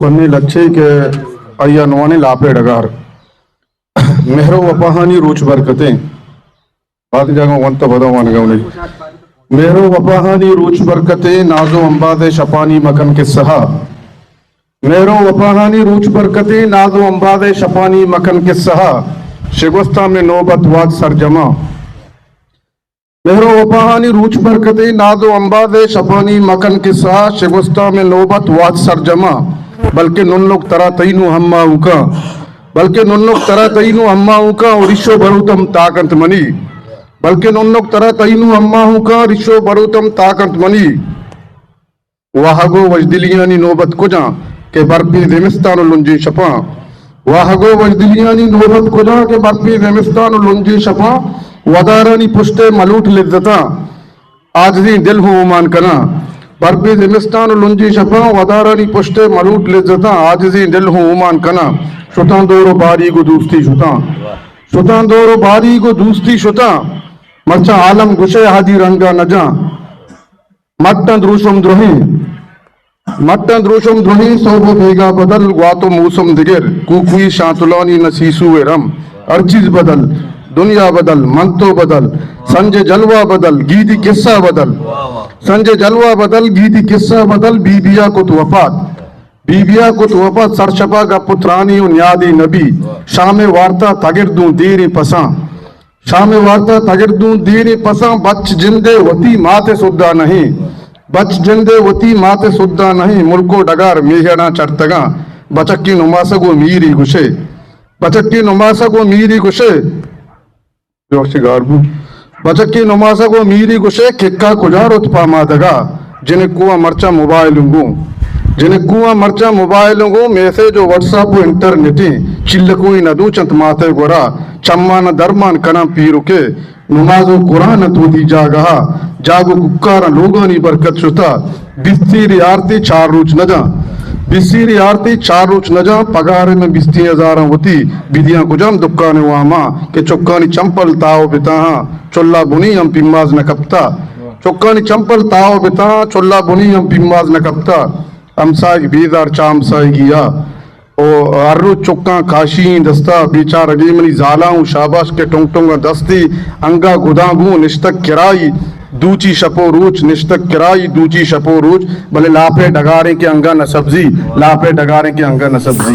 కొన్ని లచ్చైకే అయ్యనువని లాపేడగారు మెహరో వపహాని రూచ్ బర్కతే బాతి జగం వంత బదవాని గౌని మెహరో వపహాని రూచ్ బర్కతే నాజో అంబాదే షపానీ మకన్ के सहा मेहरो वफाहानी रूच बरकते नाजो अंबादे शपानी मकन के सहा शिगुस्ता में नौबत वाद सरजमा मेहरो वफाहानी रूच बरकते नाजो अंबादे शपानी मकन के सहा शिगुस्ता में नौबत वाद सरजमा बल्कि नुन लोग तरा तईनु हम्माऊ का बल्कि नुन लोग तरा तईनु हम्माऊ का और रिशो बरूतम ताकत मनी बल्कि नुन लोग तरा तईनु हम्माऊ का रिशो बरूतम ताकत मनी वाहगो वजदिलियानी नौबत कुजा के बर्फी ज़िमिस्तान लुंजी शपा वाहगो वजदिलियानी नौबत कुजा के बर्फी ज़िमिस्तान लुंजी शपा वदारानी पुष्टे मलूट लिज्जता आजजी दिल हो उमान कना बर्फी ज़िमिस्तान लुंजी शपा वदारानी पुष्टे मलूट लिज्जता आजजी दिल हो उमान कना शुतां दोरो बारी को दूसती शुतां दोरो बारी को दूसती शुता मचा आलम गुशे हादी रंगा नजा मट्टन द्रुशम द्रोही सोबो भेगा बदल वातो मौसम दिगर कुकुई शातुलानी नसीसु रम हर चीज बदल दुनिया बदल मंतो बदल संजय जलवा बदल गीती किस्सा बदल संजय जलवा बदल गीती किस्सा बदल बीबिया कुत वफात सरशपा का पुत्रानी न्यादी नबी शाम वार्ता तगिरदू दीरी पसा शाम वार्ता तगिरदू दीरी पसा बच जिंदे वती माते सुद्दा नहीं बच जिंदे वती माते सुद्दा नहीं मुल्को डगार मेहना चढ़तगा बचक्की नुमासगो मीरी गुशे बचक्की नुमासगो मीरी गुशे बचक्की नुमासगो मीरी गुशे किक्का कुजार उत्पामादगा जिन्हें कुआ मर्चा मोबाइल मैसेज व्हाट्सएप इंटरनेट चिल्लकोई नदू चंत माते गोरा चम्मान दरमान कना पीरुके नमाजो कुरान तोदी जागहा जागो कुक्कार लोगानी बरकत शुता बिस्तीरी आरती चार रोच नजा पगारे में 20,000 होती बिदियां कुजाम दुक्काने वामा के चौक्कानी चंपल ताओ बिताहा चोल्ला बुनी हम पिम्माज न कपता चौक्कानी चंपल ताओ बिताहा चोल्ला बुनी हम पिम्माज न कपता हमसाई बीदार चाम साई गिया ओ अर्रु चुक्का काशी दस्ता बेचार अगीमनी जालाऊं शाबाश के टोंग दस्ती अंगा गुदागू निश्तक किराई दूची शपो रूच निश्तक किराई दूची शपो रूच भले लाफे डगारे के अंगा न सब्जी लाफे डगारे के अंगा न सब्जी